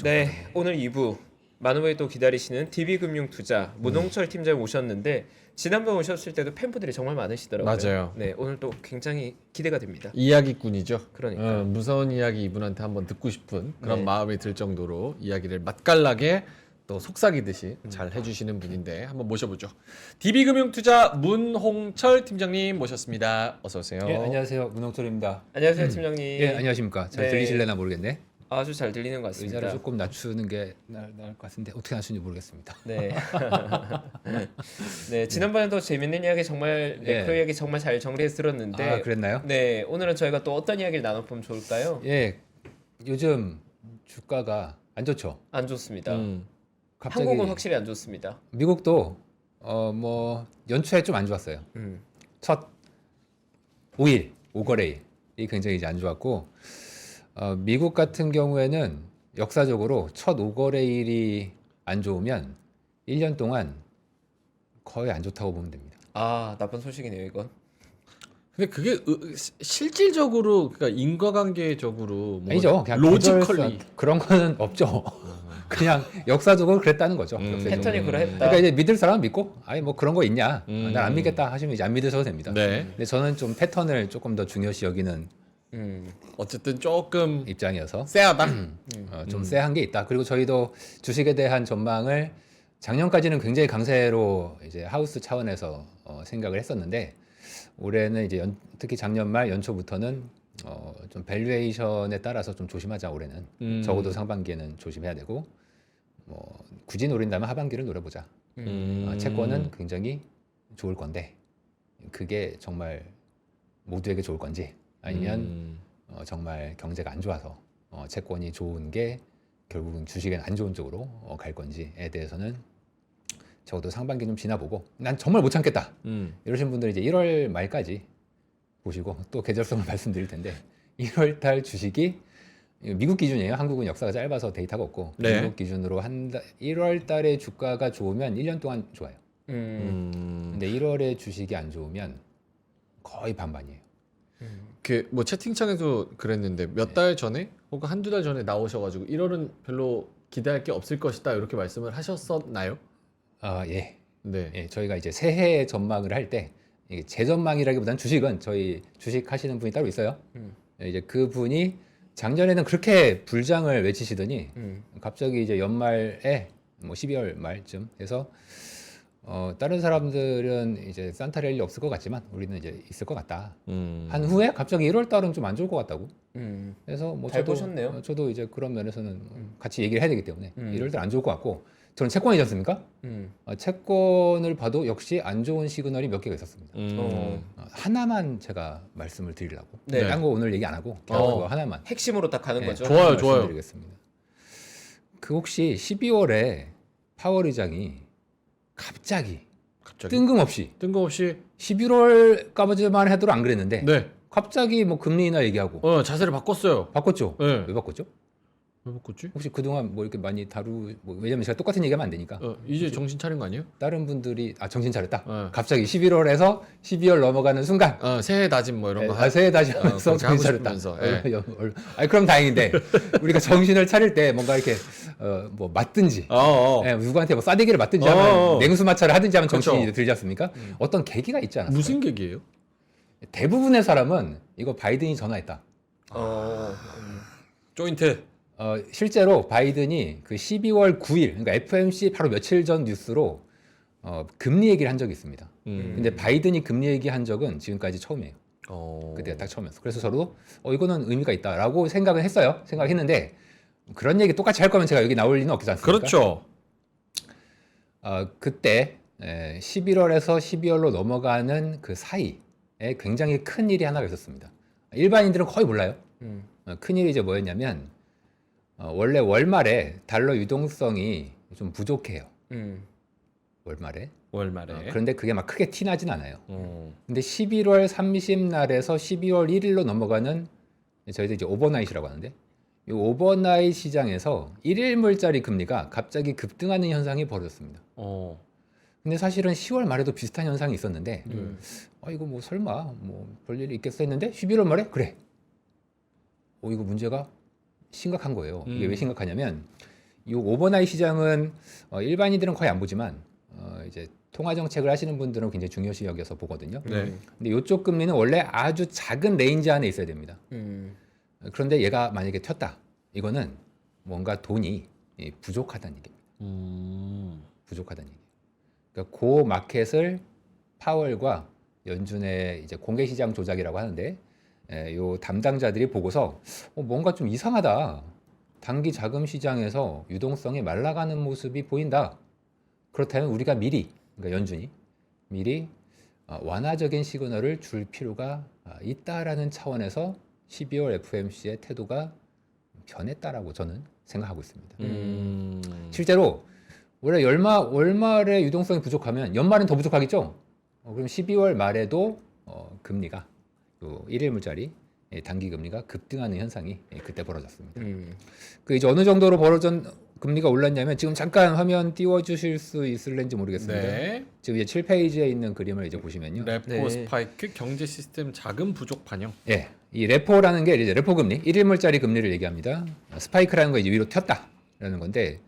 네, 오늘 2부 많은 분이 또 기다리시는 DB금융투자 문홍철 팀장 오셨는데 지난번 오셨을 때도 팬분들이 정말 많으시더라고요. 맞아요. 네, 오늘 또 굉장히 기대가 됩니다. 이야기꾼이죠. 그러니까. 무서운 이야기 이분한테 한번 듣고 싶은 그런 네. 마음이 들 정도로 이야기를 맛깔나게 또 속삭이듯이 잘 해주시는 분인데 한번 모셔보죠. DB금융투자 문홍철 팀장님 모셨습니다. 어서 오세요. 예, 안녕하세요. 문홍철입니다. 안녕하세요, 팀장님. 예, 안녕하십니까. 잘 네. 들리실래나 모르겠네. 아주 잘 들리는 것 같습니다. 의자를 조금 낮추는 게 나을 것 같은데 어떻게 낮추는지 모르겠습니다. 네. 네, 지난번에도 재밌는 이야기 정말 네. 그 이야기 정말 잘 정리해서 들었는데 아, 그랬나요? 네, 오늘은 저희가 또 어떤 이야기를 나눠보면 좋을까요? 예, 요즘 주가가 안 좋죠. 안 좋습니다. 갑자기 한국은 확실히 안 좋습니다. 미국도 뭐 연초에 좀 안 좋았어요. 음. 첫 5일, 5거래일이 굉장히 이제 안 좋았고 미국 같은 경우에는 역사적으로 첫 5거래일이 안 좋으면 1년 동안 거의 안 좋다고 보면 됩니다. 아, 나쁜 소식이네요, 이건. 근데 그게 실질적으로 그러니까 인과관계적으로 뭐 아니죠. 그냥 로지컬리 계절성 그런 거는 없죠. 그냥 역사적으로 그랬다는 거죠. 역사적으로. 패턴이 그러했다. 그러니까 이제 믿을 사람은 믿고, 아니 뭐 그런 거 있냐, 난 안 음. 믿겠다 하시면 이제 안 믿으셔도 됩니다. 네. 근데 저는 좀 패턴을 조금 더 중요시 여기는 어쨌든 조금 입장이어서 쎄하다. 좀 쎄한 게 있다. 그리고 저희도 주식에 대한 전망을 작년까지는 굉장히 강세로 이제 하우스 차원에서 생각을 했었는데 올해는 이제 특히 작년 말 연초부터는 좀 밸류에이션에 따라서 좀 조심하자. 올해는 적어도 상반기에는 조심해야 되고 뭐 굳이 노린다면 하반기를 노려보자. 채권은 굉장히 좋을 건데 그게 정말 모두에게 좋을 건지 아니면 정말 경제가 안 좋아서 채권이 좋은 게 결국은 주식엔 안 좋은 쪽으로 갈 건지에 대해서는 적어도 상반기 좀 지나보고 난 정말 못 참겠다 이러신 분들 이제 1월 말까지 보시고 또 계절성을 말씀드릴 텐데 1월 달 주식이 미국 기준이에요. 한국은 역사가 짧아서 데이터가 없고 네. 미국 기준으로 1월 달에 주가가 좋으면 1년 동안 좋아요. 근데 1월에 주식이 안 좋으면 거의 반반이에요. 그 뭐 채팅창에도 그랬는데 몇 달 전에 혹은 한두 달 전에 나오셔가지고 1월은 별로 기대할 게 없을 것이다 이렇게 말씀을 하셨었나요? 예. 네. 예, 저희가 이제 새해 전망을 할 때 제 전망이라기보다는 주식은 저희 주식 하시는 분이 따로 있어요. 이제 그 분이 작년에는 그렇게 불장을 외치시더니 갑자기 이제 연말에 뭐 12월 말쯤 해서 다른 사람들은 이제 산타랠리 없을 것 같지만 우리는 이제 있을 것 같다. 한 후에 갑자기 1월 달은 좀 안 좋을 것 같다고. 그래서 뭐 잘 보셨네요. 저도 이제 그런 면에서는 같이 얘기를 해야 되기 때문에 1월 달 안 좋을 것 같고 저는 채권이지 않습니까? 채권을 봐도 역시 안 좋은 시그널이 몇 개가 있었습니다. 하나만 제가 말씀을 드리려고. 네. 딴 거 오늘 얘기 안 하고 그냥 그거 하나만. 핵심으로 딱 가는 거죠. 좋아요, 하나만 좋아요. 말씀드리겠습니다. 그 혹시 12월에 파월 의장이 갑자기 뜬금없이 11월까지만 해도 안 그랬는데 네. 갑자기 뭐 금리 인하 얘기하고 자세를 바꿨어요. 바꿨죠. 네. 왜 바꿨죠? 왜 바꿨지? 혹시 그동안 뭐 이렇게 많이 왜냐면 제가 똑같은 얘기하면 안 되니까 이제 정신 차린 거 아니에요? 다른 분들이 정신 차렸다. 네. 갑자기 11월에서 12월 넘어가는 순간 새해 다짐 뭐 이런 거 새해 다시 하면서 그렇게 하고 정신 차렸다. 싶으면서, 아니 그럼 다행인데 우리가 정신을 차릴 때 뭔가 이렇게 뭐 맞든지 누구한테 뭐 싸대기를 맞든지 하면 냉수 마찰을 하든지 하면 정신이 그쵸. 들지 않습니까? 어떤 계기가 있지 않았어요? 무슨 계기예요? 대부분의 사람은 이거 바이든이 전화했다. 조인트. 실제로 바이든이 그 12월 9일, 그러니까 FOMC 바로 며칠 전 뉴스로 금리 얘기를 한 적이 있습니다. 근데 바이든이 금리 얘기한 적은 지금까지 처음이에요. 그때가 딱 처음이었어. 그래서 저도 이거는 의미가 있다라고 생각을 했어요. 생각했는데 그런 얘기 똑같이 할 거면 제가 여기 나올 리는 없지 않습니까? 그렇죠. 그때 11월에서 12월로 넘어가는 그 사이에 굉장히 큰 일이 하나가 있었습니다. 일반인들은 거의 몰라요. 큰 일이 이제 뭐였냐면 원래 월말에 달러 유동성이 좀 부족해요. 월말에. 그런데 그게 막 크게 티나진 않아요. 근데 11월 30날에서 12월 1일로 넘어가는 저희들 이제 오버나잇이라고 하는데 이 오버나잇 시장에서 1일물짜리 금리가 갑자기 급등하는 현상이 벌어졌습니다. 근데 사실은 10월 말에도 비슷한 현상이 있었는데 이거 뭐 설마 뭐 별일이 있겠어 했는데 11월 말에 그래. 이거 문제가 심각한 거예요. 이게 왜 심각하냐면 이 오버나잇 시장은 일반인들은 거의 안 보지만 이제 통화 정책을 하시는 분들은 굉장히 중요시 여겨서 보거든요. 네. 근데 이쪽 금리는 원래 아주 작은 레인지 안에 있어야 됩니다. 그런데 얘가 만약에 튀었다. 이거는 뭔가 돈이 부족하다는 얘기입니다. 부족하다는 얘기. 그러니까 그 마켓을 파월과 연준의 이제 공개 시장 조작이라고 하는데 요 담당자들이 보고서 뭔가 좀 이상하다. 단기 자금 시장에서 유동성이 말라가는 모습이 보인다. 그렇다면 우리가 미리, 그러니까 연준이 미리 완화적인 시그널을 줄 필요가 있다라는 차원에서 12월 FOMC의 태도가 변했다라고 저는 생각하고 있습니다. 실제로 원래 월말에 유동성이 부족하면 연말은 더 부족하겠죠. 그럼 12월 말에도 금리가 또 1일 물짜리 단기 금리가 급등하는 현상이 그때 벌어졌습니다. 그 이제 어느 정도로 벌어진 금리가 올랐냐면 지금 잠깐 화면 띄워주실 수 있을는지 모르겠습니다. 네. 지금 이제 7페이지에 있는 그림을 이제 보시면요. 레포 네. 스파이크 경제 시스템 자금 부족 반영. 예, 이 레포라는 게 이제 레포 금리, 1일물짜리 금리를 얘기합니다. 스파이크라는 거 이제 위로 튀었다라는 건데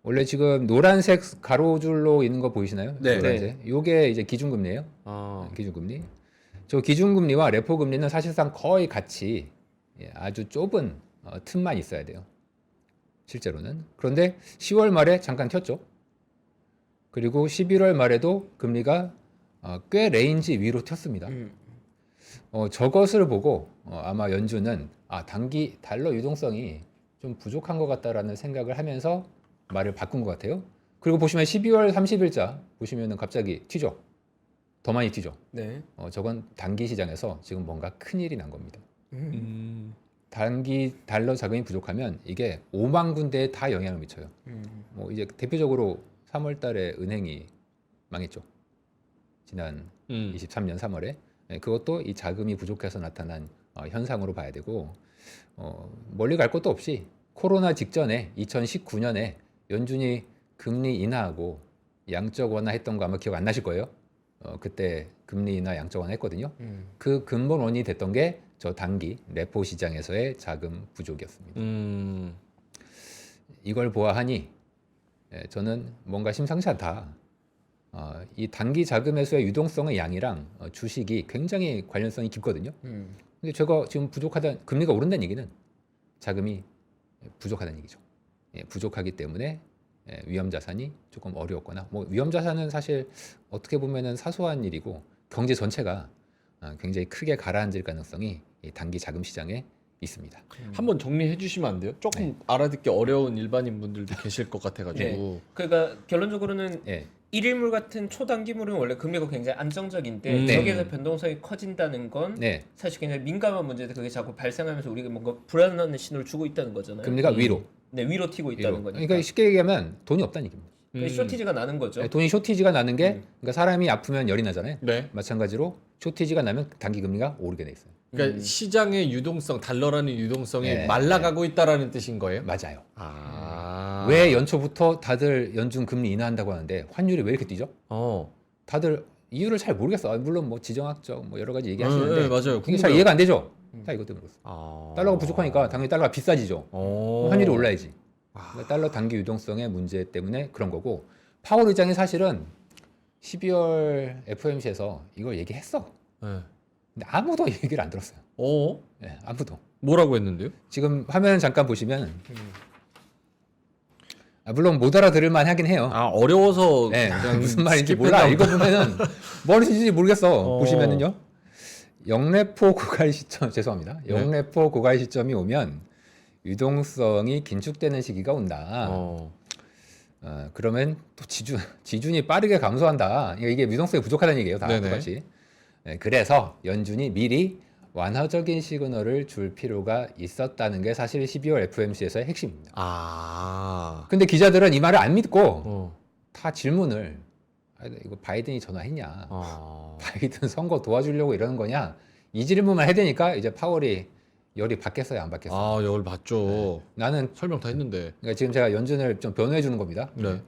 원래 지금 노란색 가로줄로 있는 거 보이시나요? 네. 노란색. 요게 이제 기준금리예요. 기준금리. 저 기준금리와 레포 금리는 사실상 거의 같이 아주 좁은 틈만 있어야 돼요. 실제로는. 그런데 10월 말에 잠깐 튀었죠. 그리고 11월 말에도 금리가 꽤 레인지 위로 튀었습니다. 저것을 보고 아마 연준은 단기 달러 유동성이 좀 부족한 것 같다라는 생각을 하면서 말을 바꾼 것 같아요. 그리고 보시면 12월 30일자 보시면은 갑자기 튀죠. 더 많이 튀죠. 네. 저건 단기 시장에서 지금 뭔가 큰 일이 난 겁니다. 단기 달러 자금이 부족하면 이게 5만 군데에 다 영향을 미쳐요. 뭐 이제 대표적으로 3월 달에 은행이 망했죠. 지난 23년 3월에. 그것도 이 자금이 부족해서 나타난 현상으로 봐야 되고 멀리 갈 것도 없이 코로나 직전에 2019년에 연준이 금리 인하하고 양적 완화했던 거 아마 기억 안 나실 거예요. 그때 금리 인하 양적 완화했거든요. 그 근본원이 됐던 게 저 단기 레포 시장에서의 자금 부족이었습니다. 이걸 보아하니 저는 뭔가 심상치 않다. 이 단기 자금에서의 유동성의 양이랑 주식이 굉장히 관련성이 깊거든요. 근데 제가 지금 부족하다, 금리가 오른다는 얘기는 자금이 부족하다는 얘기죠. 부족하기 때문에 위험 자산이 조금 어려웠거나, 뭐 위험 자산은 사실 어떻게 보면은 사소한 일이고 경제 전체가 굉장히 크게 가라앉을 가능성이 이 단기 자금 시장에 있습니다. 한번 정리해 주시면 안 돼요? 조금 알아듣기 어려운 일반인 분들도 계실 것 같아가지고. 네. 그러니까 결론적으로는 예, 일일물 같은 초단기물은 원래 금리가 굉장히 안정적인데 네. 여기에서 변동성이 커진다는 건 네, 사실 굉장히 민감한 문제인데 그게 자꾸 발생하면서 우리가 뭔가 불안한 신호를 주고 있다는 거잖아요. 금리가 위로. 네, 위로 튀고 있다는 위로. 거니까. 그러니까 쉽게 얘기하면 돈이 없다는 얘기입니다. 그러니까 쇼티지가 나는 거죠. 돈이 쇼티지가 나는 게 그러니까 사람이 아프면 열이 나잖아요. 네. 마찬가지로 쇼티지가 나면 단기 금리가 오르게 돼 있어요. 그러니까 시장의 유동성, 달러라는 유동성이 네. 말라가고 있다라는 뜻인 거예요? 맞아요. 아. 왜 연초부터 다들 연준 금리 인하한다고 하는데 환율이 왜 이렇게 뛰죠? 다들 이유를 잘 모르겠어. 물론 뭐 지정학적 뭐 여러 가지 얘기하시는데 네, 맞아요. 그게 잘 이해가 안 되죠. 자, 이것 때문에 그렇습니다. 아. 달러가 부족하니까 당연히 달러가 비싸지죠. 환율이 올라야지. 아. 그러니까 달러 단기 유동성의 문제 때문에 그런 거고 파월 의장이 사실은 12월 FOMC에서 이걸 얘기했어. 네. 근데 아무도 얘기를 안 들었어요. 네, 아무도. 뭐라고 했는데요? 지금 화면 잠깐 보시면 물론 못 알아들을 만 하긴 해요. 아, 어려워서 네, 그냥 무슨 말인지 스킵했나 몰라. 보다. 읽어보면은 뭔 뜻인지 모르겠어. 어. 보시면은요. 영래포 고갈 시점 죄송합니다. 네. 영래포 고갈 시점이 오면 유동성이 긴축되는 시기가 온다. 그러면 또 지준이 빠르게 감소한다. 이게 유동성이 부족하다는 얘기예요. 다 네네. 똑같이. 네, 그래서 연준이 미리 완화적인 시그널을 줄 필요가 있었다는 게 사실 12월 FOMC에서의 핵심입니다. 아. 근데 기자들은 이 말을 안 믿고 어. 다 질문을 이거 바이든이 전화했냐? 아. 바이든 선거 도와주려고 이러는 거냐? 이 질문만 해대니까 이제 파월이 열이 받겠어요, 안 받겠어요? 아, 열 봤죠. 나는 설명 다 했는데. 그러니까 지금 제가 연준을 좀 변호해 주는 겁니다. 네.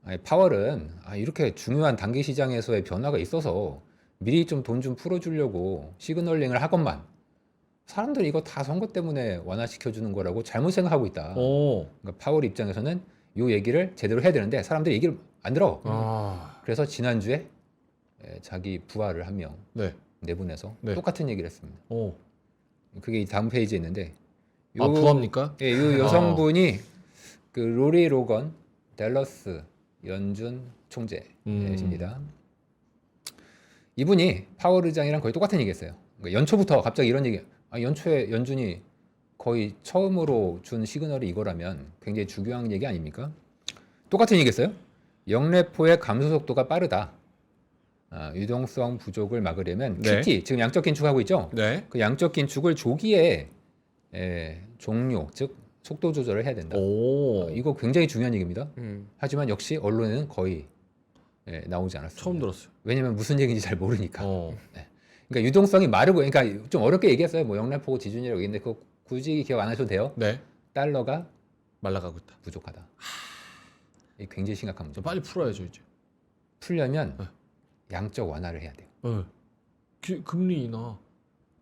아니, 파월은 이렇게 중요한 단기 시장에서의 변화가 있어서 미리 좀 돈 좀 풀어주려고 시그널링을 하건만 사람들이 이거 다 선거 때문에 완화시켜 주는 거라고 잘못 생각하고 있다. 오. 그러니까 파월 입장에서는 이 얘기를 제대로 해야 되는데 사람들이 얘기를 안 들어. 아. 그래서 지난주에 자기 부하를 한 명 네. 내보내서 네. 똑같은 얘기를 했습니다. 오. 그게 이 다음 페이지에 있는데 아, 부합니까? 예, 이 여성분이 그 로리 로건 댈러스 연준 총재이십니다. 이분이 파월 의장이랑 거의 똑같은 얘기했어요. 그러니까 연초부터 갑자기 이런 얘기. 연초에 연준이 거의 처음으로 준 시그널이 이거라면 굉장히 중요한 얘기 아닙니까? 똑같은 얘기했어요. 영래포의 감소 속도가 빠르다. 유동성 부족을 막으려면 네. QT 지금 양적 긴축하고 있죠. 네. 그 양적 긴축을 조기에 종료 즉 속도 조절을 해야 된다. 오. 이거 굉장히 중요한 얘기입니다. 음. 하지만 역시 언론에는 거의 나오지 않았습니다. 처음 들었어요. 왜냐면 무슨 얘기인지 잘 모르니까. 어. 그러니까 유동성이 마르고, 그러니까 좀 어렵게 얘기했어요. 뭐 영래포 지준이라고 있는데 그거 굳이 기억 안 하셔도 돼요. 네. 달러가 말라가고 있다. 부족하다. 이게 굉장히 심각한 문제. 좀 빨리 풀어야죠 이제. 풀려면 네. 양적 완화를 해야 돼요. 금리 인하.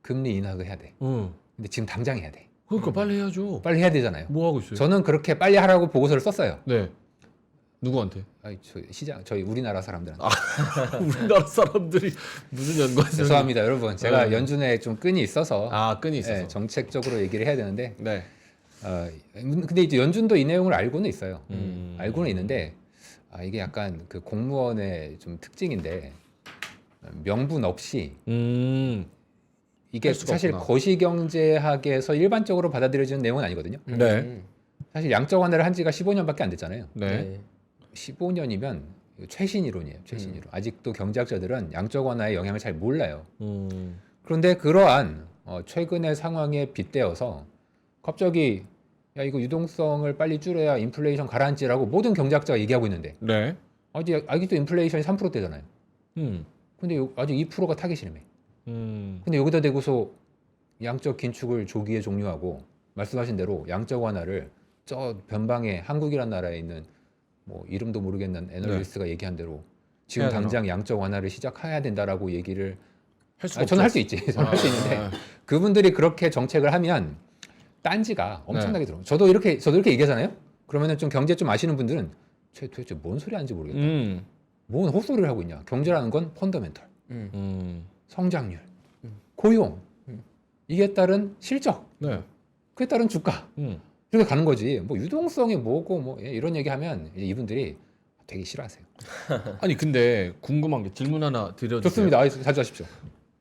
금리 인하도 해야 돼. 근데 지금 당장 해야 돼. 그러니까 빨리 해야죠. 빨리 해야 되잖아요. 뭐 하고 있어요? 저는 그렇게 빨리 하라고 보고서를 썼어요. 네. 누구한테? 저희 우리나라 사람들한테. 우리나라 사람들이 무슨 연관성이? 죄송합니다, 여러분. 제가 네. 연준에 좀 끈이 있어서 끈이 있어서. 정책적으로 얘기를 해야 되는데, 네. 근데 이제 연준도 이 내용을 알고는 있어요. 음. 알고는 있는데, 이게 약간 그 공무원의 좀 특징인데 명분 없이 이게 할 수가 사실 없구나. 거시경제학에서 일반적으로 받아들여지는 내용은 아니거든요. 네. 사실 양적 완화를 한 지가 15년밖에 안 됐잖아요. 네. 15년이면 최신 이론이에요. 최신 이론. 아직도 경제학자들은 양적 완화의 영향을 잘 몰라요. 그런데 그러한 최근의 상황에 빗대어서 갑자기 야 이거 유동성을 빨리 줄여야 인플레이션 가라앉지라고 모든 경제학자가 얘기하고 있는데 네. 아직도 인플레이션이 3%대잖아요. 음. 근데 아직 2%가 타깃이라며. 음. 근데 여기다 대고서 양적 긴축을 조기에 종료하고 말씀하신 대로 양적 완화를 저 변방에 한국이란 나라에 있는 뭐 이름도 모르겠는 애널리스트가 얘기한 대로 지금 해야 되나? 당장 양적 완화를 시작해야 된다라고 얘기를 할 수가 저는 할 수 없죠. 있지. 저는 할 수 있는데 아. 그분들이 그렇게 정책을 하면 딴지가 엄청나게 들어. 저도 이렇게 얘기하잖아요. 그러면은 좀 경제 좀 아시는 분들은 쟤 도대체 뭔 소리 하는지 모르겠다. 뭔 헛소리를 하고 있냐. 경제라는 건 펀더멘털, 성장률, 고용, 이게 따른 실적, 네. 그에 따른 주가 이렇게 가는 거지. 뭐 유동성이 뭐고 뭐 이런 얘기하면 이제 이분들이 되게 싫어하세요. 아니 근데 궁금한 게 질문 하나 드려도 좋습니다. 자주 하십시오.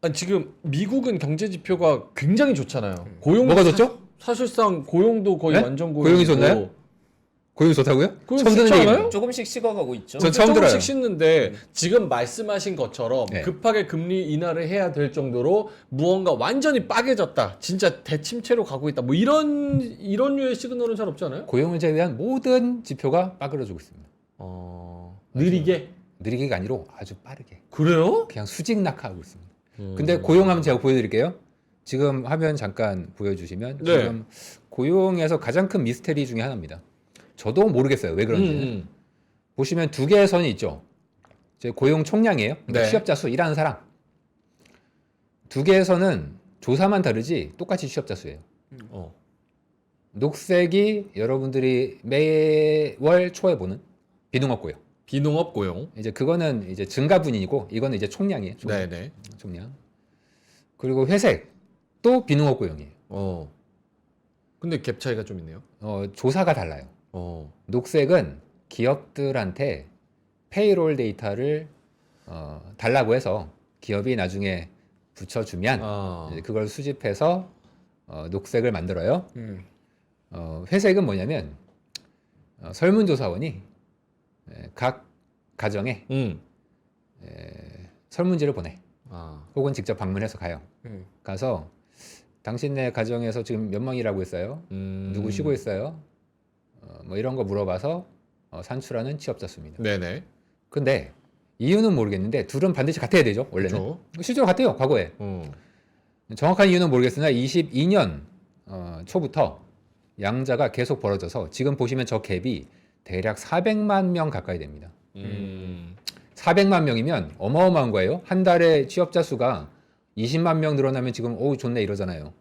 아니, 지금 미국은 경제 지표가 굉장히 좋잖아요. 고용 뭐가 좋죠? 사실상 고용도 거의 네? 완전 고용이 좋나요? 고용이 좋다고요? 고용 처음 듣는 좋지 얘기예요. 않아요? 조금씩 식어가고 있죠. 전 처음 조금씩 들어요. 씻는데 지금 말씀하신 것처럼 네. 급하게 금리 인하를 해야 될 정도로 무언가 완전히 빠개졌다. 진짜 대침체로 가고 있다. 뭐 이런 류의 시그널은 잘 없지 않아요? 고용을 제외한 모든 지표가 빠그러지고 있습니다. 느리게? 느리게가 아니라 아주 빠르게. 그래요? 그냥 수직 낙하하고 있습니다. 근데 고용하면 제가 보여드릴게요. 지금 화면 잠깐 보여주시면 네. 지금 고용에서 가장 큰 미스테리 중에 하나입니다. 저도 모르겠어요. 왜 그런지는. 보시면 두 개의 선이 있죠. 제 고용 총량이에요. 그러니까 네. 취업자 수, 일하는 사람. 두 개의 선은 조사만 다르지 똑같이 취업자 수예요. 녹색이 여러분들이 매월 초에 보는 비농업 고용. 비농업 고용. 이제 그거는 이제 증가분이고 이거는 이제 총량이에요. 총량. 네네. 총량. 그리고 회색 또 비농업 고용이에요. 근데 갭 차이가 좀 있네요. 조사가 달라요. 녹색은 기업들한테 페이롤 데이터를 달라고 해서 기업이 나중에 붙여주면 이제 그걸 수집해서 녹색을 만들어요. 회색은 뭐냐면 설문조사원이 각 가정에 설문지를 보내. 혹은 직접 방문해서 가요. 가서 당신네 가정에서 지금 몇 명이라고 했어요? 누구 쉬고 있어요? 뭐 이런 거 물어봐서 산출하는 취업자 수입니다. 네네. 근데 이유는 모르겠는데 둘은 반드시 같아야 되죠. 원래는. 그렇죠. 실제로 같아요. 과거에. 정확한 이유는 모르겠으나 22년 초부터 양자가 계속 벌어져서 지금 보시면 저 갭이 대략 400만 명 가까이 됩니다. 400만 명이면 어마어마한 거예요. 한 달에 취업자 수가 20만 명 늘어나면 지금 좋네 이러잖아요.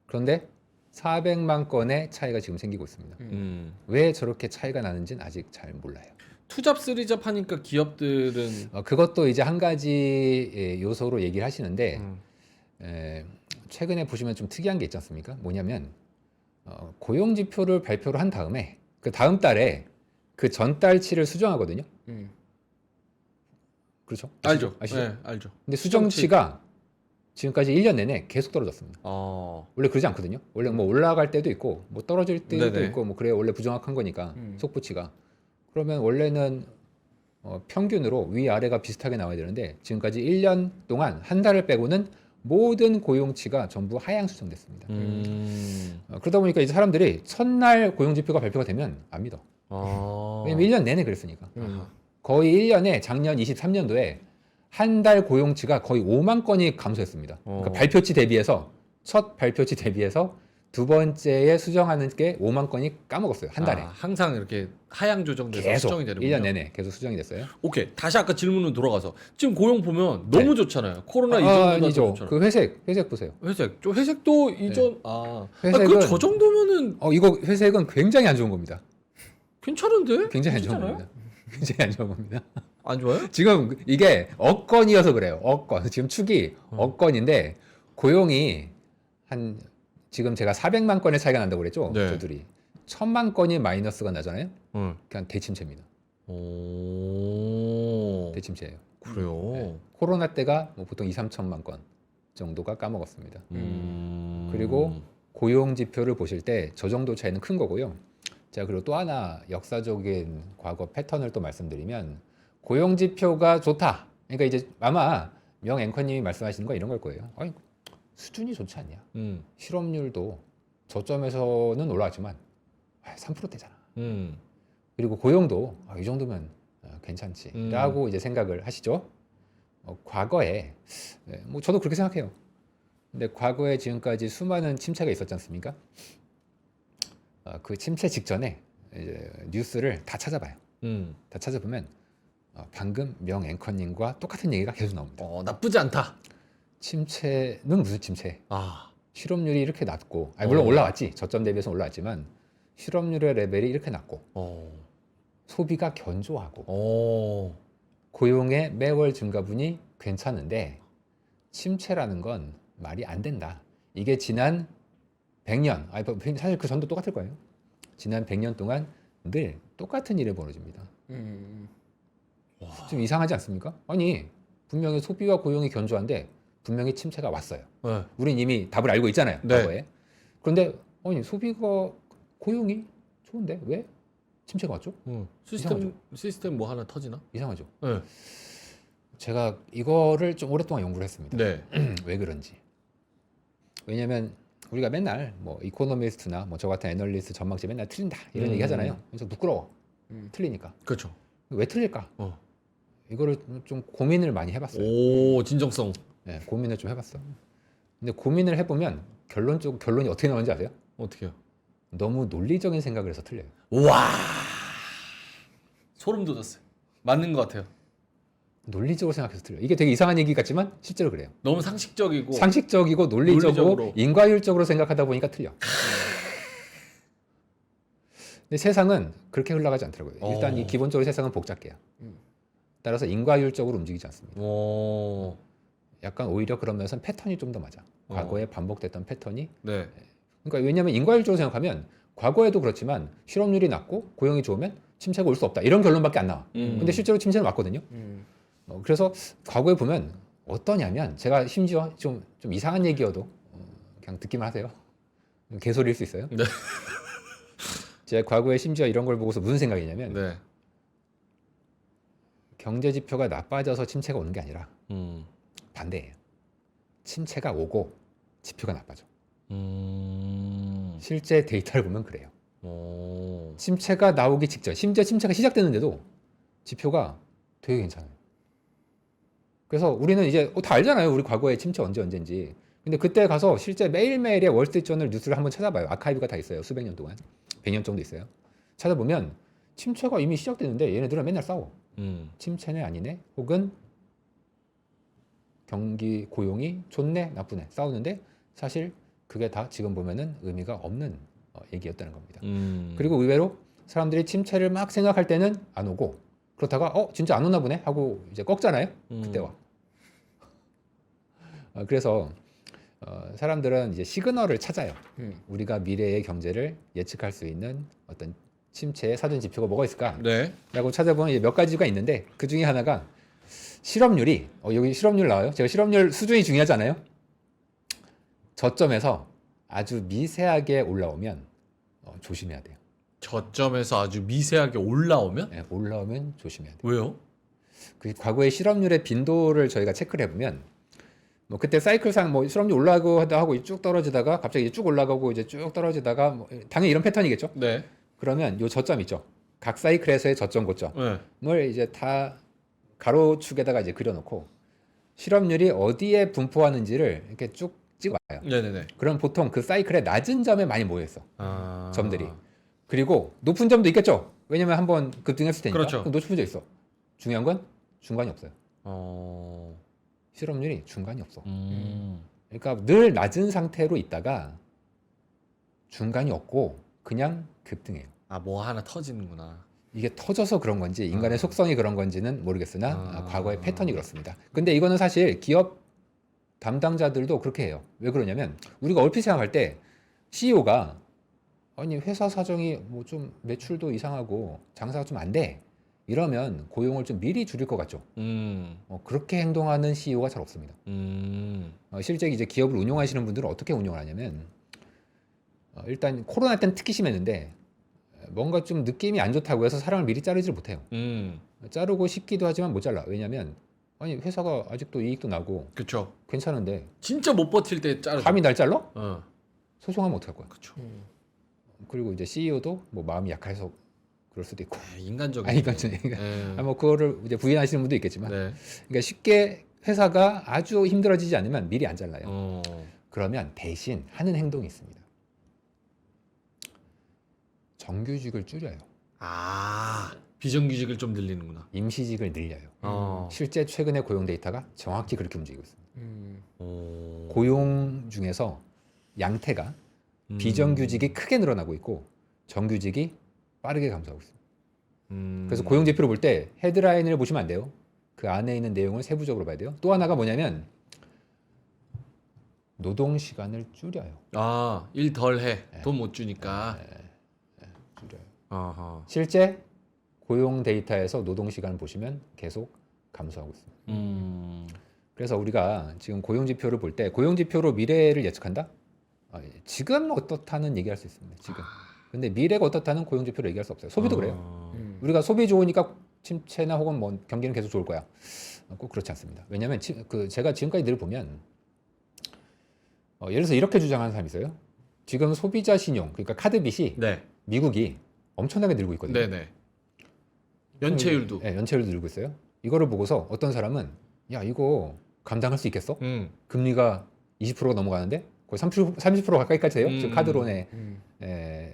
그런데 400만 건의 차이가 지금 생기고 있습니다. 왜 저렇게 차이가 나는지는 아직 잘 몰라요. 투잡 쓰리잡 하니까 기업들은 그것도 이제 한 가지 요소로 얘기를 하시는데 최근에 보시면 좀 특이한 게 있지 않습니까? 뭐냐면 고용 지표를 발표를 한 다음에 그 다음 달에 그 전달치를 수정하거든요. 그렇죠? 알죠. 아시죠? 네, 알죠. 근데 수정치가 지금까지 1년 내내 계속 떨어졌습니다. 어. 원래 그러지 않거든요. 원래 뭐 올라갈 때도 있고 뭐 떨어질 때도 네네. 있고 뭐 그래요. 원래 부정확한 거니까 속보치가. 그러면 원래는 평균으로 위아래가 비슷하게 나와야 되는데 지금까지 1년 동안 한 달을 빼고는 모든 고용치가 전부 하향 수정됐습니다. 그러다 보니까 이제 사람들이 첫날 고용지표가 발표가 되면 안 믿어. 왜냐면 1년 내내 그랬으니까. 거의 1년에 작년 23년도에 한 달 고용치가 거의 5만 건이 감소했습니다. 그러니까 발표치 대비해서 첫 발표치 대비해서 두 번째에 수정하는 게 5만 건이 까먹었어요. 한 달에. 항상 이렇게 하향 조정돼서 계속 수정이 되는군요. 1년 내내 계속 수정이 됐어요. 오케이. 다시 아까 질문으로 돌아가서 지금 고용 보면 너무 좋잖아요. 코로나 이전보다 아니죠. 좋잖아요. 그 회색 보세요. 회색. 저 회색도 이전 회색은 그저 정도면은 이거 회색은 굉장히 안 좋은 겁니다. 괜찮은데? 굉장히 안 좋은 괜찮아요? 겁니다. 굉장히 안 좋은 겁니다. 안 좋아요? 지금 이게 억건이어서 그래요. 억건. 지금 축이 억건인데 고용이 한 지금 제가 400만 건의 차이가 난다고 그랬죠. 네. 저들이 1000만 건이 마이너스가 나잖아요. 응. 그냥 대침체입니다. 오. 대침체예요. 그래요. 네. 코로나 때가 뭐 보통 2, 3천만 건 정도가 까먹었습니다. 그리고 고용 지표를 보실 때 저 정도 차이는 큰 거고요. 제가 그리고 또 하나 역사적인 과거 패턴을 또 말씀드리면 고용 지표가 좋다. 그러니까 이제 아마 명 앵커님이 말씀하시는 거 이런 걸 거예요. 아니, 수준이 좋지 않냐? 실업률도 저점에서는 올라왔지만 3%대잖아. 그리고 고용도 이 정도면 괜찮지라고 이제 생각을 하시죠. 과거에 뭐 저도 그렇게 생각해요. 근데 과거에 지금까지 수많은 침체가 있었지 않습니까? 그 침체 직전에 이제 뉴스를 다 찾아봐요. 다 찾아보면 방금 명 앵커님과 똑같은 얘기가 계속 나옵니다. 나쁘지 않다. 침체는 무슨 침체? 아. 실업률이 이렇게 낮고, 물론 올라왔지. 저점 대비해서 올라왔지만 실업률의 레벨이 이렇게 낮고, 소비가 견조하고, 고용의 매월 증가분이 괜찮은데 침체라는 건 말이 안 된다. 이게 지난 100년, 사실 그 전도 똑같을 거예요. 지난 100년 동안 늘 똑같은 일이 벌어집니다. 좀 이상하지 않습니까? 아니, 분명히 소비와 고용이 견조한데 분명히 침체가 왔어요. 네. 우린 이미 답을 알고 있잖아요. 네. 과거에. 그런데 아니, 소비가 고용이 좋은데 왜 침체가 왔죠? 시스템 뭐 하나 터지나? 이상하죠. 네. 제가 이거를 좀 오랫동안 연구를 했습니다. 네. 왜 그런지. 왜냐면 우리가 맨날 뭐 이코노미스트나 뭐 저 같은 애널리스트 전망치 맨날 틀린다 이런 얘기 하잖아요. 그래서 부끄러워. 틀리니까. 그렇죠. 왜 틀릴까? 이거를 좀 고민을 많이 해봤어요. 오, 진정성. 네, 고민을 좀 해봤어. 근데 고민을 해보면 결론이 어떻게 나오는지 아세요? 어떻게요? 너무 논리적인 생각을 해서 틀려요. 와. 소름 돋았어요. 맞는 것 같아요. 논리적으로 생각해서 틀려요. 이게 되게 이상한 얘기 같지만 실제로 그래요. 너무 상식적이고 상식적이고 논리적으로 인과율적으로 생각하다 보니까 틀려. 근데 세상은 그렇게 흘러가지 않더라고요. 일단 이 기본적으로 세상은 복잡해요. 따라서 인과율적으로 움직이지 않습니다. 약간 오히려 그런 면에서는 패턴이 좀 더 맞아. 과거에 반복됐던 패턴이. 네. 그러니까 왜냐하면 인과율적으로 생각하면 과거에도 그렇지만 실업률이 낮고 고용이 좋으면 침체가 올 수 없다. 이런 결론밖에 안 나와. 근데 실제로 침체는 왔거든요. 그래서 과거에 보면 어떠냐면 제가 심지어 좀 이상한 얘기여도 그냥 듣기만 하세요. 개소리일 수 있어요. 네. 제가 과거에 심지어 이런 걸 보고서 무슨 생각이냐면 네. 경제 지표가 나빠져서 침체가 오는 게 아니라 반대예요. 침체가 오고 지표가 나빠져. 실제 데이터를 보면 그래요. 침체가 나오기 직전, 심지어 침체가 시작됐는데도 지표가 되게 괜찮아요. 그래서 우리는 이제 다 알잖아요. 우리 과거에 침체 언제인지. 근데 그때 가서 실제 매일매일의 월스트리트저널 뉴스를 한번 찾아봐요. 아카이브가 다 있어요. 수백 년 동안. 100년 정도 있어요. 찾아보면 침체가 이미 시작됐는데 얘네들은 맨날 싸워. 침체네 아니네 혹은 경기 고용이 좋네 나쁘네 싸우는데 사실 그게 다 지금 보면은 의미가 없는 얘기였다는 겁니다. 음. 그리고 의외로 사람들이 침체를 막 생각할 때는 안 오고 그렇다가 진짜 안 오나 보네 하고 이제 꺾잖아요. 그때 와. 그래서 사람들은 이제 시그널을 찾아요. 우리가 미래의 경제를 예측할 수 있는 어떤 침체의 사전 지표가 뭐가 있을까? 네. 라고 찾아보면 이제 몇 가지가 있는데 그 중에 하나가 실업률이 여기 실업률 나와요. 제가 실업률 수준이 중요하잖아요. 저점에서 아주 미세하게 올라오면 조심해야 돼요. 저점에서 아주 미세하게 올라오면? 네, 올라오면 조심해야 돼요. 왜요? 그 과거의 실업률의 빈도를 저희가 체크를 해보면 뭐 그때 사이클상 뭐 실업률 올라가고 하고 쭉 떨어지다가 갑자기 쭉 올라가고 이제 쭉 떨어지다가 뭐 당연히 이런 패턴이겠죠. 네. 그러면 요 저점 있죠. 각 사이클에서의 저점 고점을 네. 이제 다 가로축에다가 이제 그려놓고 실업률이 어디에 분포하는지를 이렇게 쭉 찍어봐요. 네네네. 그럼 보통 그 사이클의 낮은 점에 많이 모여 있어. 아. 점들이. 그리고 높은 점도 있겠죠. 왜냐면 한번 급등했을 테니까. 그렇죠. 그럼 높은 점 있어. 중요한 건 중간이 없어요. 어. 실업률이 중간이 없어. 음. 그러니까 늘 낮은 상태로 있다가 중간이 없고 그냥 급등해요. 아, 뭐 하나 터지는구나. 이게 터져서 그런 건지 인간의 속성이 그런 건지는 모르겠으나 과거의 패턴이 그렇습니다. 근데 이거는 사실 기업 담당자들도 그렇게 해요. 왜 그러냐면 우리가 얼핏 생각할 때 CEO가 아니 회사 사정이 뭐 좀 매출도 이상하고 장사가 좀 안 돼. 이러면 고용을 좀 미리 줄일 것 같죠. 그렇게 행동하는 CEO가 잘 없습니다. 실제 이제 기업을 운영하시는 분들은 어떻게 운영을 하냐면 일단 코로나 때는 특히 심했는데 뭔가 좀 느낌이 안 좋다고 해서 사람을 미리 자르지를 못해요. 자르고 싶기도 하지만 못 잘라. 왜냐면 아니 회사가 아직도 이익도 나고 그렇죠. 괜찮은데 진짜 못 버틸 때 자르죠. 감히 날 잘라? 어. 소송하면 어떡할 거야? 그렇죠. 그리고 이제 CEO도 뭐 마음이 약해서 그럴 수도 있고. 인간적인. 인간적인. 네. 뭐 그거를 이제 부인하시는 분도 있겠지만. 네. 그러니까 쉽게 회사가 아주 힘들어지지 않으면 미리 안 잘라요. 어. 그러면 대신 하는 행동이 있습니다. 정규직을 줄여요. 아, 비정규직을 좀 늘리는구나. 임시직을 늘려요. 어. 실제 최근의 고용 데이터가 정확히 그렇게 움직이고 있습니다. 오. 고용 중에서 양태가 비정규직이 크게 늘어나고 있고 정규직이 빠르게 감소하고 있습니다. 그래서 고용 지표를 볼 때 헤드라인을 보시면 안 돼요. 그 안에 있는 내용을 세부적으로 봐야 돼요. 또 하나가 뭐냐면 노동 시간을 줄여요. 아, 일 덜 해. 돈 못 주니까. 줄여요. 아하. 실제 고용 데이터에서 노동 시간을 보시면 계속 감소하고 있습니다. 그래서 우리가 지금 고용 지표를 볼 때 고용 지표로 미래를 예측한다? 지금 어떻다는 얘기할 수 있습니다. 지금. 근데 미래가 어떻다는 고용 지표로 얘기할 수 없어요. 소비도 그래요. 우리가 소비 좋으니까 침체나 혹은 뭐 경기는 계속 좋을 거야. 꼭 그렇지 않습니다. 왜냐하면 제가 지금까지 늘 보면 예를 들어서 이렇게 주장하는 사람이 있어요. 지금 소비자 신용, 그러니까 카드 빚이 네. 미국이 엄청나게 늘고 있거든요. 네네. 연체율도. 네, 연체율도 늘고 있어요. 이거를 보고서 어떤 사람은 야 이거 감당할 수 있겠어? 금리가 20%가 넘어가는데 거의 30% 가까이까지 돼요. 지금 카드론의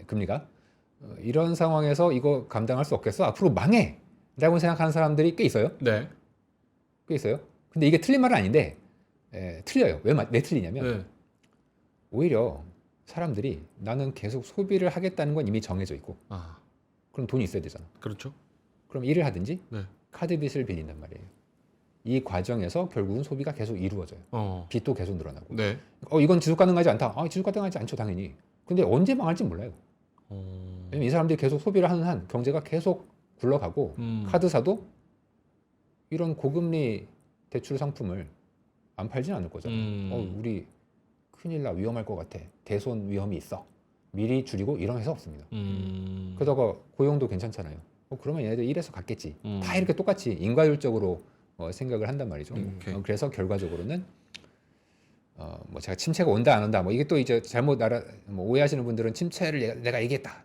금리가 이런 상황에서 이거 감당할 수 없겠어? 앞으로 망해! 라고 생각하는 사람들이 꽤 있어요. 네. 꽤 있어요. 근데 이게 틀린 말은 아닌데 틀려요. 왜 틀리냐면 네. 오히려 사람들이 나는 계속 소비를 하겠다는 건 이미 정해져 있고 아, 그럼 돈이 있어야 되잖아. 그렇죠. 그럼 일을 하든지 네. 카드 빚을 빌린단 말이에요. 이 과정에서 결국은 소비가 계속 이루어져요. 빚도 계속 늘어나고. 네. 이건 지속 가능하지 않다. 지속 가능하지 않죠, 당연히. 근데 언제 망할지 몰라요. 왜냐면 이 사람들이 계속 소비를 하는 한 경제가 계속 굴러가고 카드사도 이런 고금리 대출 상품을 안 팔진 않을 거잖아요. 우리 큰일 나, 위험할 것 같아. 대손 위험이 있어. 미리 줄이고 이런 회사 없습니다. 그러다가 고용도 괜찮잖아요. 그러면 얘네들 이래서 갔겠지. 다 이렇게 똑같이 인과율적으로 생각을 한단 말이죠. 그래서 결과적으로는 뭐 제가 침체가 온다 안 온다 뭐 이게 또 이제 잘못 뭐 오해하시는 분들은 침체를 내가 얘기했다.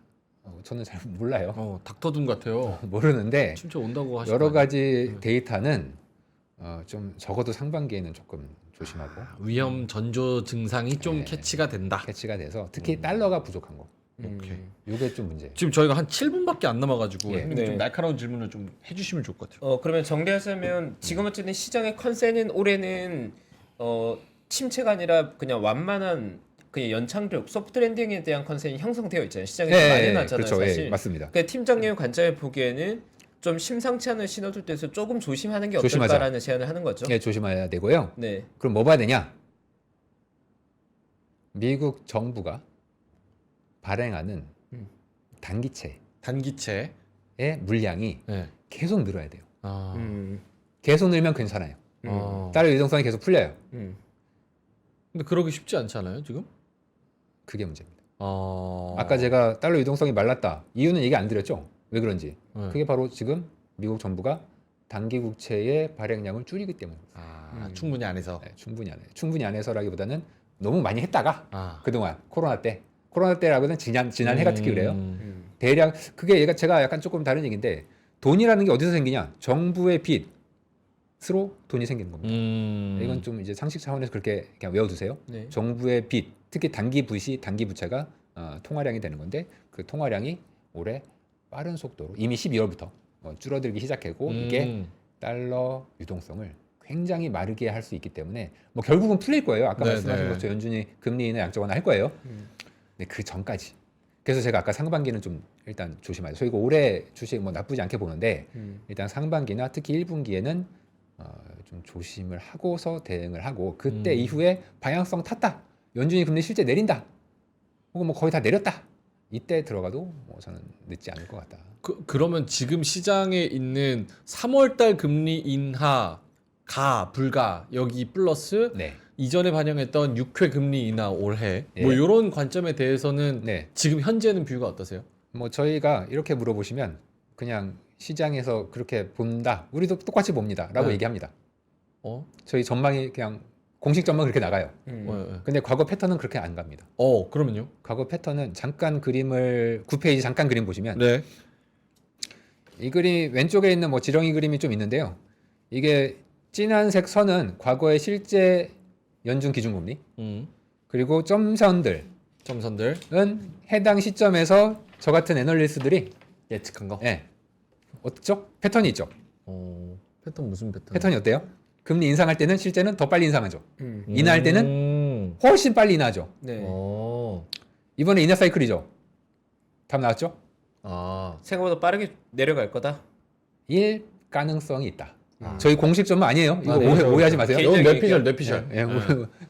저는 잘 몰라요. 닥터둠 같아요. 모르는데 침체 온다고 하시는 여러 가지 데이터는 좀 적어도 상반기에는 조금 조심하고 위험 전조 증상이 좀 캐치가 된다. 캐치가 돼서 특히 달러가 부족한 거. 오케이. 이게 좀 문제. 지금 저희가 한 7분밖에 안 남아가지고 예. 형님 네. 좀 날카로운 질문을 좀 해주시면 좋을 것 같아요. 그러면 정리하자면 지금 어쨌든 시장의 컨센은 올해는 침체가 아니라 그냥 완만한 그냥 연착륙, 소프트 랜딩에 대한 컨셉이 형성되어 있잖아요. 시장에 예, 많이 나잖아요, 그렇죠. 사실. 예, 맞습니다. 그 팀장님의 관점에 보기에는 좀 심상치 않은 신호들 때서 조금 조심하는 게 조심하자. 어떨까라는 제안을 하는 거죠. 예, 조심해야 되고요. 네. 그럼 뭐 봐야 되냐? 미국 정부가 발행하는 단기채의 단기채. 물량이 네. 계속 늘어야 돼요. 아. 계속 늘면 괜찮아요. 어. 달러 유동성이 계속 풀려요. 근데 그러기 쉽지 않잖아요, 지금? 그게 문제입니다. 어. 아까 제가 달러 유동성이 말랐다. 이유는 얘기 안 드렸죠? 왜 그런지. 네. 그게 바로 지금 미국 정부가 단기 국채의 발행량을 줄이기 때문입니다. 충분히 안 해서. 네, 충분히 안 해서라기보다는 너무 많이 했다가 아. 그동안 코로나 때라고는 지난 해가 특히 그래요. 대략 그게 제가 약간 조금 다른 얘기인데 돈이라는 게 어디서 생기냐? 정부의 빚으로 돈이 생기는 겁니다. 이건 좀 이제 상식 차원에서 그렇게 그냥 외워두세요. 네. 정부의 빚, 특히 단기 부채가 통화량이 되는 건데 그 통화량이 올해 빠른 속도로 이미 12월부터 줄어들기 시작했고 이게 달러 유동성을 굉장히 마르게 할 수 있기 때문에 뭐 결국은 풀릴 거예요. 아까 네, 말씀하신 네. 것처럼 연준이 금리 인하 양적 완화 할 거예요. 근데 그 전까지. 그래서 제가 아까 상반기는 좀 일단 조심하자. 저희가 올해 주식 뭐 나쁘지 않게 보는데 일단 상반기나 특히 1분기에는 좀 조심을 하고서 대응을 하고 그때 이후에 방향성 탔다. 연준이 금리 실제 내린다. 혹은 뭐 거의 다 내렸다. 이때 들어가도 뭐 저는 늦지 않을 것 같다. 그러면 지금 시장에 있는 3월달 금리 인하 불가 여기 플러스 네. 이전에 반영했던 6회 금리 인하 올해 예. 뭐 이런 관점에 대해서는 네. 지금 현재는 뷰가 어떠세요? 뭐 저희가 이렇게 물어보시면 그냥 시장에서 그렇게 본다. 우리도 똑같이 봅니다.라고 네. 얘기합니다. 어? 저희 전망이 그냥 공식 전망 그렇게 나가요. 어, 근데 과거 패턴은 그렇게 안 갑니다. 그러면요? 과거 패턴은 잠깐 그림을 9페이지 잠깐 그림 보시면 네. 이 그림 왼쪽에 있는 뭐 지렁이 그림이 좀 있는데요. 이게 진한색 선은 과거의 실제 연준 기준금리 그리고 점선들은 점선들 해당 시점에서 저 같은 애널리스트들이 예측한 거. 예. 어떻죠? 패턴이 있죠. 패턴 무슨 패턴? 패턴이 어때요? 금리 인상할 때는 실제는 더 빨리 인상하죠. 인하할 때는 때는 훨씬 빨리 인하죠. 네. 이번에 인하 사이클이죠. 답 나왔죠? 생각보다 빠르게 내려갈 거다. 일 가능성이 있다. 저희 공식 전망 아니에요. 이거 네, 오해하지 마세요. 개인적인 뇌피셜 의견. 뇌피셜. 예,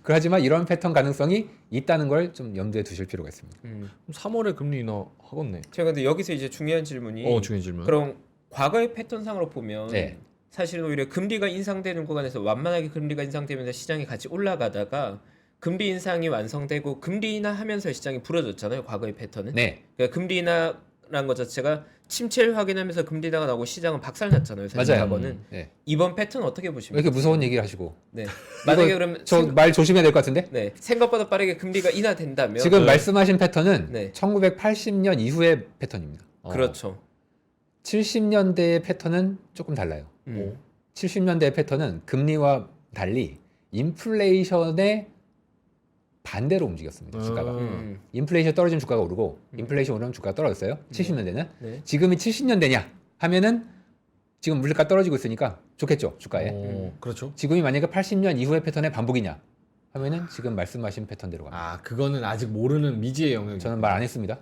그렇지만 이런 패턴 가능성이 있다는 걸 좀 염두에 두실 필요가 있습니다. 그럼 3월에 금리 인하 하겠네. 제가 근데 여기서 이제 중요한 질문이 중요한 질문. 그럼 과거의 패턴상으로 보면 네. 사실은 오히려 금리가 인상되는 구간에서 완만하게 금리가 인상되면서 시장이 같이 올라가다가 금리 인상이 완성되고 금리 인하하면서 시장이 불어졌잖아요. 과거의 패턴은. 네, 그러니까 금리 인하라는 것 자체가 침체를 확인하면서 금리 인하가 나오고 시장은 박살났잖아요. 사실 맞아요. 과거는. 네. 이번 패턴 어떻게 왜 보십니까? 이렇게 무서운 얘기를 하시고? 네. 만약에 이거 그러면 저 말 조심해야 될 것 같은데? 네. 생각보다 빠르게 금리가 인하된다면 지금 말씀하신 패턴은 네. 1980년 이후의 패턴입니다. 그렇죠. 70년대의 패턴은 조금 달라요. 70년대의 패턴은 금리와 달리 인플레이션의 반대로 움직였습니다. 주가가. 인플레이션 떨어지면 주가가 오르고 인플레이션 오르면 주가가 떨어졌어요. 70년대는. 네. 지금이 70년대냐 하면은 지금 물가 떨어지고 있으니까 좋겠죠. 주가에. 그렇죠. 지금이 만약에 80년 이후의 패턴의 반복이냐 하면은 지금 말씀하신 패턴대로 갑니다. 그거는 아직 모르는 미지의 영역. 저는 말 안 했습니다.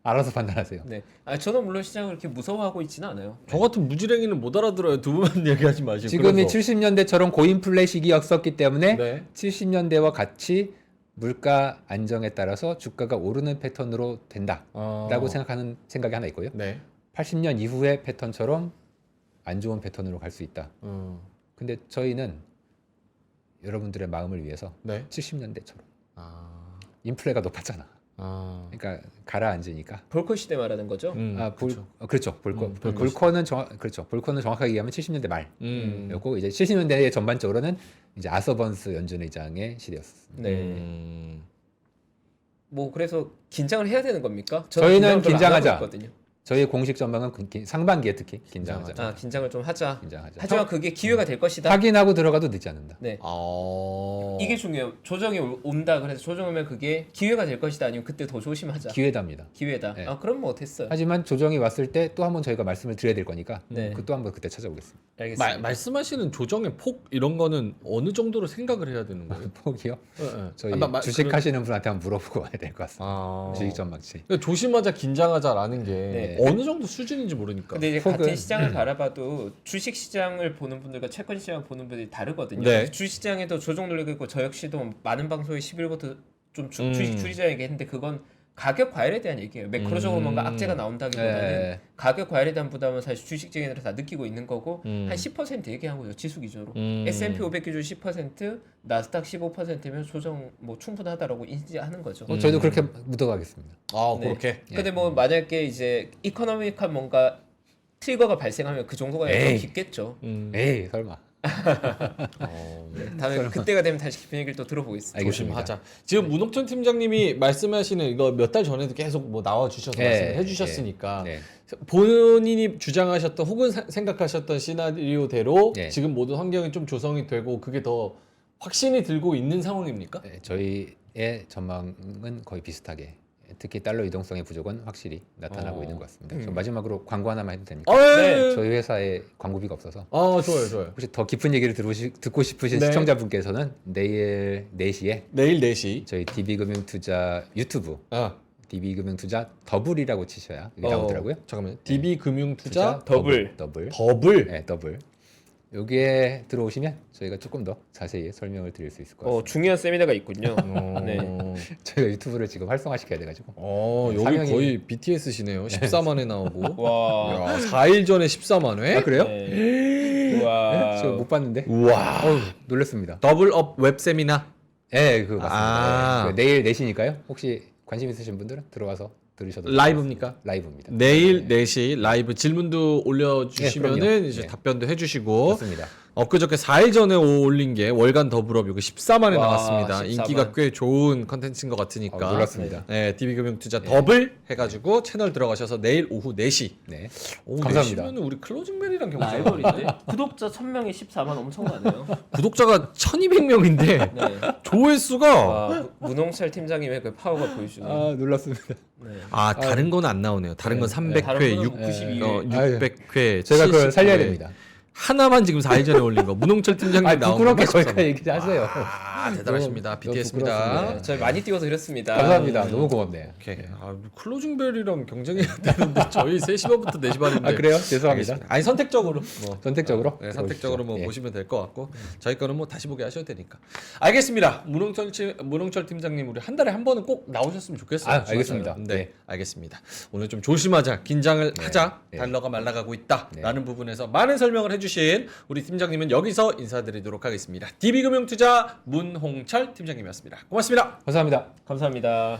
알아서 판단하세요. 네. 저는 물론 시장을 그렇게 무서워하고 있지는 않아요. 저 같은 무지랭이는 못 알아들어요. 두 분만 얘기하지 마시고. 지금이 그래서. 70년대처럼 고인플레 시기였었기 때문에 네. 70년대와 같이 물가 안정에 따라서 주가가 오르는 패턴으로 된다라고 생각하는 생각이 하나 있고요. 네. 80년 이후의 패턴처럼 안 좋은 패턴으로 갈 수 있다. 근데 저희는 여러분들의 마음을 위해서 네. 70년대처럼 인플레가 높았잖아. 그러니까 가라앉으니까. 볼커 시대 말하는 거죠? 그렇죠. 볼커는 정확하게 얘기하면 70년대 말이었고 이제 70년대 전반적으로는 이제 아서번스 연준 의장의 시대였습니다. 네. 뭐 그래서 긴장을 해야 되는 겁니까? 저희는 긴장을 별로 안 하고 긴장하자. 있거든요. 저희 공식 전망은 상반기에 특히 긴장하자. 아, 긴장을 좀 하자. 긴장하자. 하지만 그게 기회가 될 것이다. 확인하고 들어가도 늦지 않는다. 네. 아. 이게 중요해요. 조정이 온다. 그래서 조정하면 그게 기회가 될 것이다. 아니면 그때 더 조심하자. 기회답니다. 기회다. 네. 아, 그럼 뭐 됐어요. 하지만 조정이 왔을 때 또 한번 저희가 말씀을 드려야 될 거니까 네. 그또 한번 그때 찾아오겠습니다. 알겠습니다. 말씀하시는 조정의 폭 이런 거는 어느 정도로 생각을 해야 되는 거예요? 포기요? 예, 예. 저희 주식 그런- 하시는 분한테 한번 물어보고 와야 될 것 같습니다. 아. 주식 전망치. 그러니까 조심하자, 긴장하자라는 게 네. 어느 정도 수준인지 모르니까. 근데 이제 폭은- 같은 시장을 바라봐도 주식 시장을 보는 분들과 채권 시장을 보는 분들이 다르거든요. 네. 주식 시장에도 조정 노리고 있고 저 역시도 많은 방송에 11부터 좀 주식 줄이자 얘기했는데 그건 가격 과열에 대한 얘기예요. 매크로적으로 뭔가 악재가 나온다기보다는 네. 가격 과열에 대한 부담은 사실 주식쟁이들은 다 느끼고 있는 거고 음. 한 10% 얘기한 거죠. 지수 기준으로. 음. S&P 500 기준 10%, 나스닥 15%면 조정 뭐 충분하다라고 인지하는 거죠. 저희도 그렇게 묻어가겠습니다. 아, 네. 그렇게. 근데 뭐 만약에 이제 이코노미컬 뭔가 트리거가 발생하면 그 정도가 더 에이. 깊겠죠. 에이 설마. 네, 다음에 그때가 되면 다시 깊은 얘기를 또 들어보겠습니다. 알겠습니다. 조심하자. 지금 문옥천 팀장님이 말씀하시는 이거 몇 달 전에도 계속 뭐 나와 주셔서 네, 말씀을 해주셨으니까 네. 본인이 주장하셨던 혹은 생각하셨던 시나리오대로 네. 지금 모든 환경이 좀 조성이 되고 그게 더 확신이 들고 있는 상황입니까? 네, 저희의 전망은 거의 비슷하게 특히 달러 이동성의 부족은 확실히 나타나고 있는 것 같습니다. 저 마지막으로 광고 하나만 해도 됩니까? 네. 저희 회사에 광고비가 없어서 아, 좋아요, 좋아요. 혹시 더 깊은 얘기를 듣고 싶으신 네. 시청자분께서는 내일 4시에 내일 4시. 저희 DB금융투자 유튜브 아, DB금융투자 더블이라고 치셔야 이게 나오더라고요. 잠깐만요. DB금융투자 더블. 더블. 더블. 네, 더블. 여기에 들어오시면 저희가 조금 더 자세히 설명을 드릴 수 있을 것 같습니다. 중요한 세미나가 있군요. 네. 저희가 유튜브를 지금 활성화시켜야 돼가지고 여기 사명이- 거의 BTS시네요. 14만회 나오고. 와. 야, 4일 전에 14만 회. 아 그래요? 네. 와. 저 못 봤는데 우와. 놀랐습니다. 더블업 웹 세미나. 네, 그거 맞습니다. 아. 네, 내일 4시니까요. 혹시 관심 있으신 분들은 들어가서 들으셔도 라이브입니까? 라이브입니다. 내일 4시 라이브 질문도 네, 올려주시면은 그럼요. 이제 네. 답변도 해주시고 그렇습니다. 엊그저께 4일 전에 올린 게 월간 더블업 이거 14만에 와, 나왔습니다. 14만. 인기가 꽤 좋은 컨텐츠인 것 같으니까 놀랐습니다. 네, DB금융투자 더블 해가지고 채널 들어가셔서 내일 오후 4시 네. 오후 감사합니다. 4시면 우리 클로징벨이랑 경쟁 라이벌인데 구독자 1000명이 14만 엄청 많아요. 구독자가 1200명인데 네. 조회수가 와, 문홍철 팀장님의 그 파워가 보여주네. 아 놀랐습니다. 네. 다른 건 안 나오네요. 다른 건 300회, 다른 거는 600회, 92회. 제가 그걸 70회. 살려야 됩니다. 하나만 지금 4일 전에 올린 거 문홍철 팀장님 아 나온 부끄럽게 거만 거기까지 얘기하세요. 대단하십니다. 너무 BTS입니다. 부끄럽습니다. 네, 저희 많이 띄워서 그랬습니다. 감사합니다. 너무 고맙네요. 오케이. 클로징벨이랑 경쟁해야 되는데 저희 3시 반부터 4시 반인데. 아 그래요? 죄송합니다. 알겠습니다. 아니 선택적으로 뭐 선택적으로? 네, 선택적으로 뭐 예. 보시면 될 것 같고 저희 거는 뭐 다시 보기 하셔도 되니까. 알겠습니다. 문홍철 팀장님 우리 한 달에 한 번은 꼭 나오셨으면 좋겠어요. 아, 알겠습니다. 네, 네. 알겠습니다. 오늘 좀 조심하자, 긴장을 하자. 네. 달러가 말라가고 있다라는 부분에서 많은 설명을 해주신 우리 팀장님은 여기서 인사드리도록 하겠습니다. DB금융투자 문홍철 팀장님이었습니다. 고맙습니다. 감사합니다. 감사합니다.